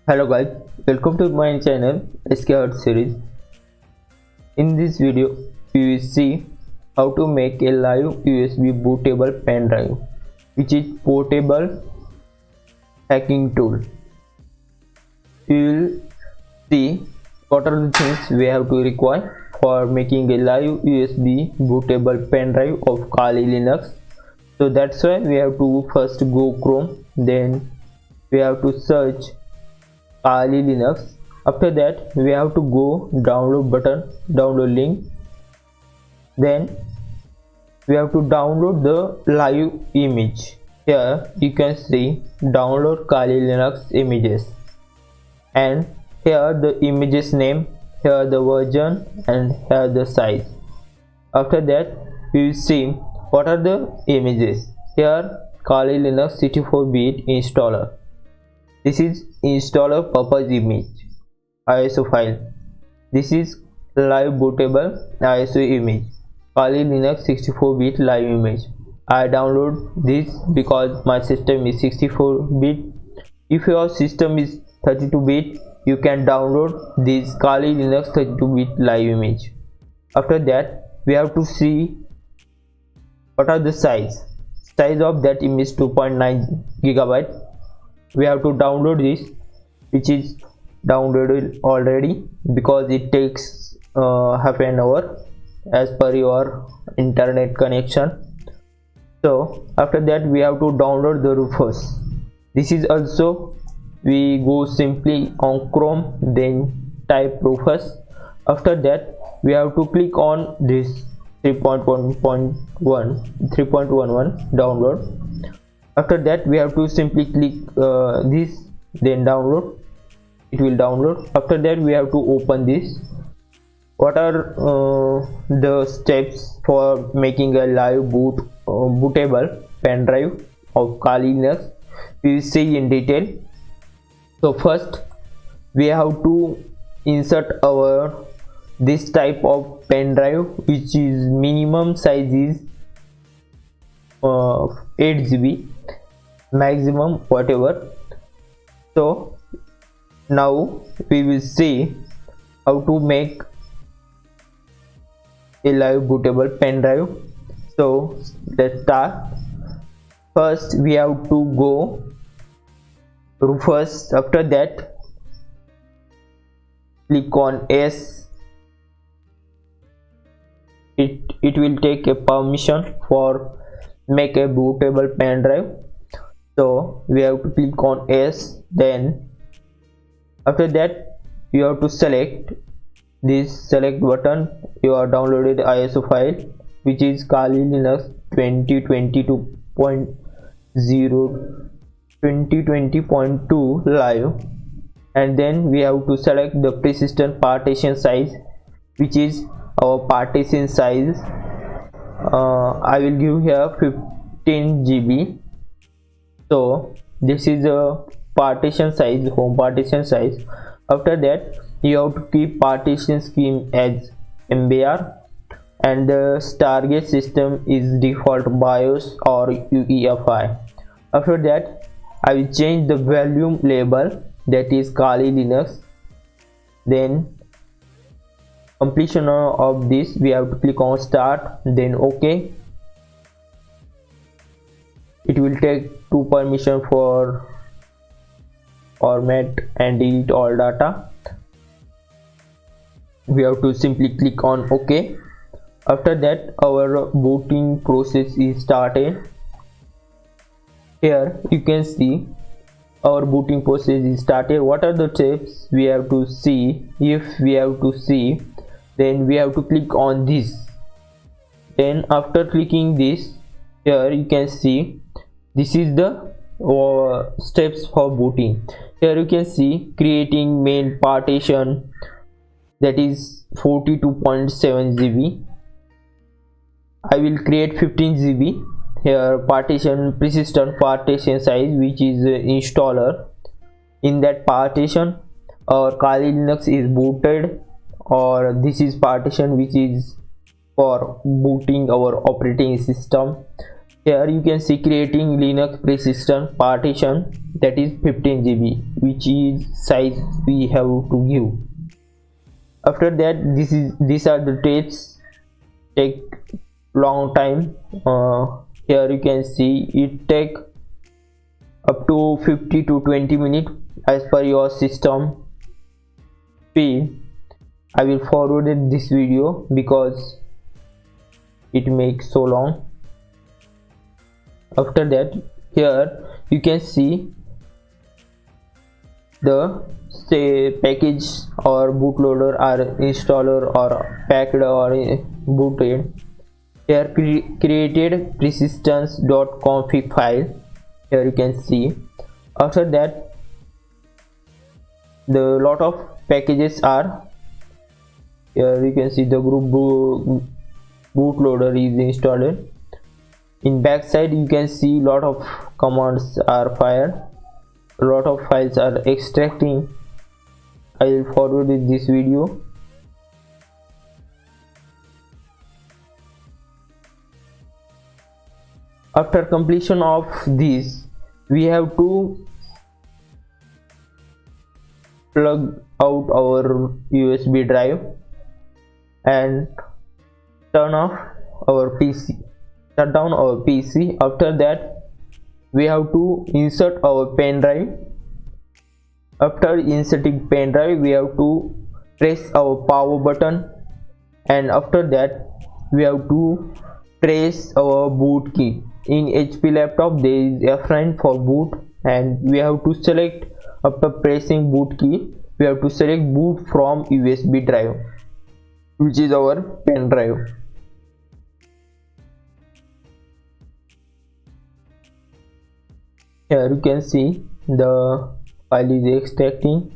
Hello guys, welcome to my channel SK series. In this video, we will see how to make a live USB bootable pen drive, which is portable hacking tool. We will see what are the things we have to require for making a live USB bootable pen drive of Kali Linux. So that's why we have to first go Chrome, then we have to search Kali Linux. After that we have to go download button, download link, then we have to download the live image. Here you can see download Kali Linux images, and here the images name, here the version, and here the size. After that we will see what are the images. Here Kali Linux 64-bit installer. This is installer purpose image ISO file. This is live bootable ISO image Kali Linux 64-bit live image. I download this because my system is 64-bit. If your system is 32-bit, you can download this Kali Linux 32-bit live image. After that we have to see what are the size of that image. 2.9 gigabyte. We have to download this, which is downloaded already because it takes half an hour as per your internet connection. So after that we have to download the Rufus. This is also, we go simply on Chrome, then type Rufus. After that we have to click on this 3.11 download. After that we have to simply click this, then download. It will download. After that we have to open this. What are the steps for making a live bootable pen drive of Kali Linux? We will see in detail. So first we have to insert our this type of pen drive, which is minimum size is 8 GB, maximum whatever. So now we will see how to make a live bootable pen drive. So let's start. First we have to go Rufus. After that click on S. It will take a permission for make a bootable pen drive. So we have to click on S. Then after that you have to select this select button your downloaded ISO file, which is Kali Linux 2020.2 live, and then we have to select the persistent partition size, which is our partition size. I will give here 15 GB. So this is a partition size, home partition size. After that you have to keep partition scheme as MBR, and the Stargate system is default BIOS or UEFI. After that I will change the volume label, that is Kali Linux. Then completion of this we have to click on start, then OK. It will take two permission for format and delete all data. We have to simply click on OK. After that our booting process is started. Here you can see our booting process is started. What are the steps we have to see? If we have to see, then we have to click on this. Then after clicking this, here you can see this is the steps for booting. Here you can see creating main partition, that is 42.7 GB. I will create 15 GB. Here partition persistent partition size, which is installer. In that partition our Kali Linux is booted, or this is partition which is for booting our operating system. Here you can see creating Linux persistent partition, that is 15 GB, which is size we have to give. After that, these are the tests, take long time. Here you can see it take up to 50 to 20 minutes as per your system speed. I will forward this video because it makes so long. After that, here you can see the package or bootloader or installer or packed or booted. Here created persistence.config file. Here you can see. After that, the lot of packages are here. You can see the group bootloader is installed. In backside you can see lot of commands are fired, a lot of files are extracting. I will forward this video. After completion of this, we have to plug out our USB drive and turn off our PC, shut down our PC. After that, we have to insert our pen drive. After inserting pen drive, we have to press our power button, and after that we have to press our boot key. In HP laptop there is F9 for boot, and we have to select, after pressing boot key, we have to select boot from USB drive, which is our pen drive. Here you can see the file is extracting.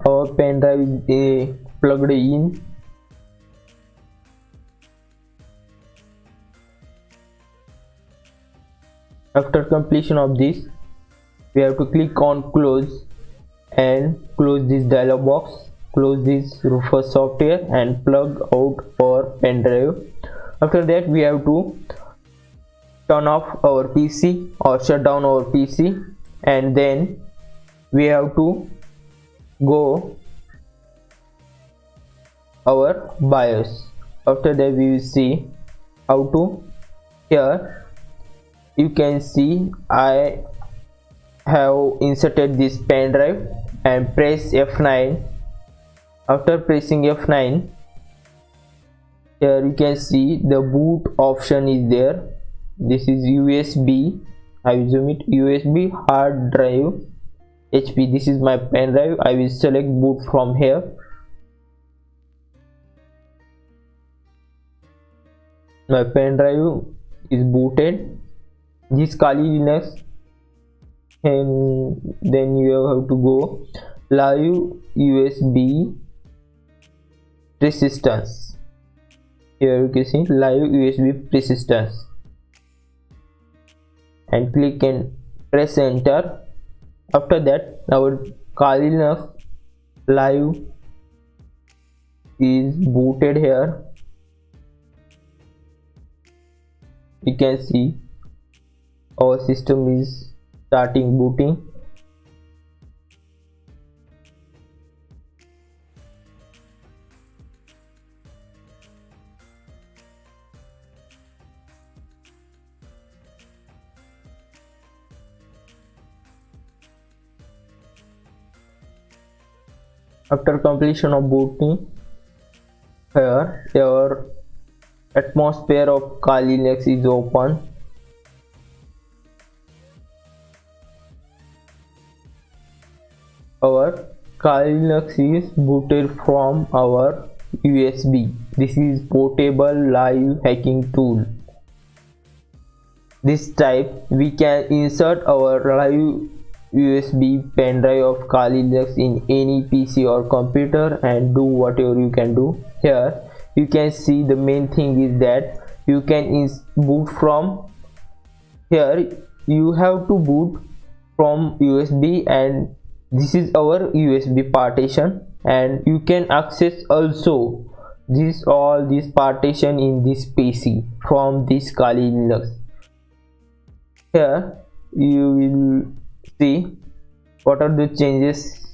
Our pen drive is plugged in. After completion of this, we have to click on close and close this dialog box. Close this Rufus software and plug out our pen drive. After that, we have to turn off our PC or shut down our PC, and then we have to go our BIOS. After that, we will see how to. Here you can see I have inserted this pen drive and press F9. After pressing F9, here you can see the boot option is there. This is USB. I will zoom it. USB hard drive HP. This is my pen drive. I will select boot from here. My pen drive is booted. This Kali Linux, and then you have to go live USB persistence. Here you can see live USB persistence, and click and press enter. After that, our Kali Linux live is booted. Here you can see our system is starting booting. After completion of booting, here your atmosphere of Kali Linux is open. Our Kali Linux is booted from our USB. This is portable live hacking tool. This type we can insert our live USB pen drive of Kali Linux in any PC or computer and do whatever you can do. Here you can see the main thing is that you can boot from here. You have to boot from USB, and this is our USB partition. and you can access also this partition in this PC from this Kali Linux. Here you will see what are the changes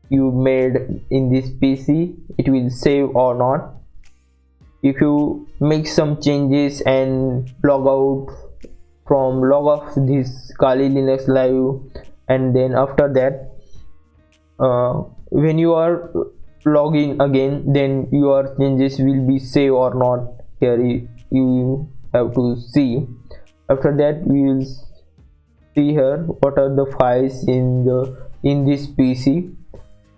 you made in this PC, it will save or not. If you make some changes and log off this Kali Linux Live, and then after that when you are logging again, then your changes will be saved or not. Here you have to see. After that we will see here what are the files in this PC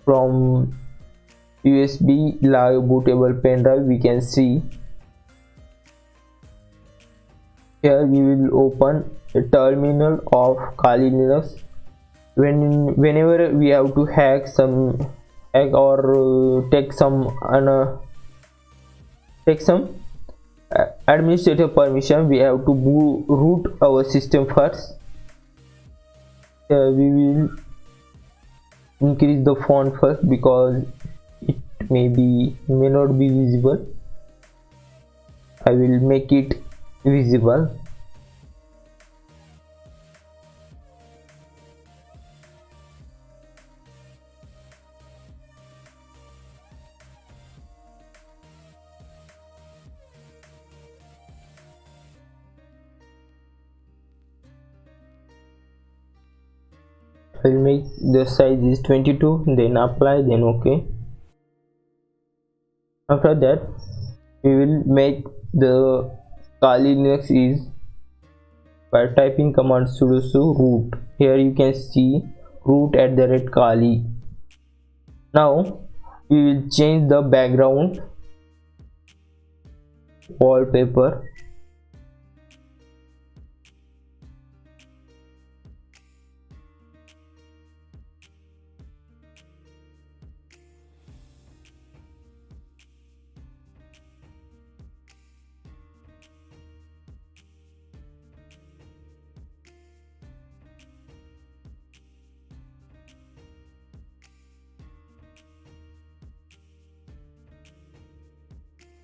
from USB live bootable pen drive. We can see here we will open a terminal of Kali Linux. Whenever we have to hack or take some administrative permission, we have to root our system first. We will increase the font first because it may not be visible. I will make it visible. I will make the size is 22, then apply, then OK. After that we will make the Kali Linux is by typing command sudo root. Here you can see root@kali. Now we will change the background wallpaper.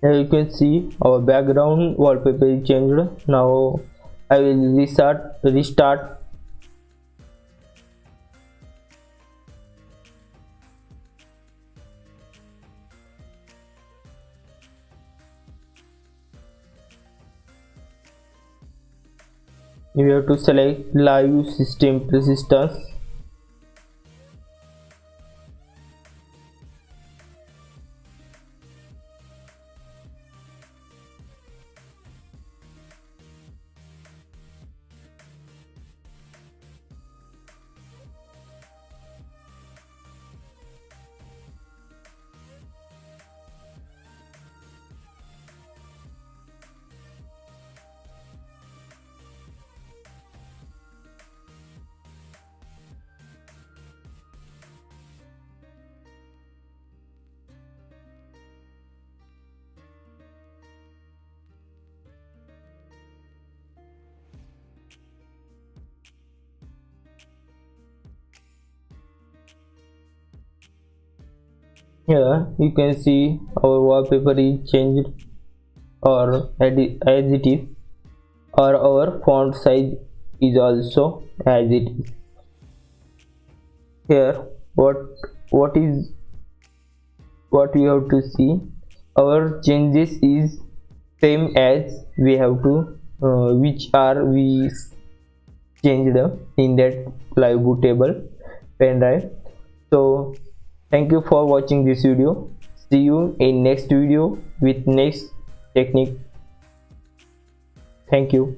Here you can see our background wallpaper is changed. Now I will restart. You have to select live system resistance. Here you can see our wallpaper is changed or as it is, or our font size is also as it is. Here what we have to see, our changes is same as we have to which are we changed in that live bootable pen drive. So thank you for watching this video. See you in next video with next technique. Thank you.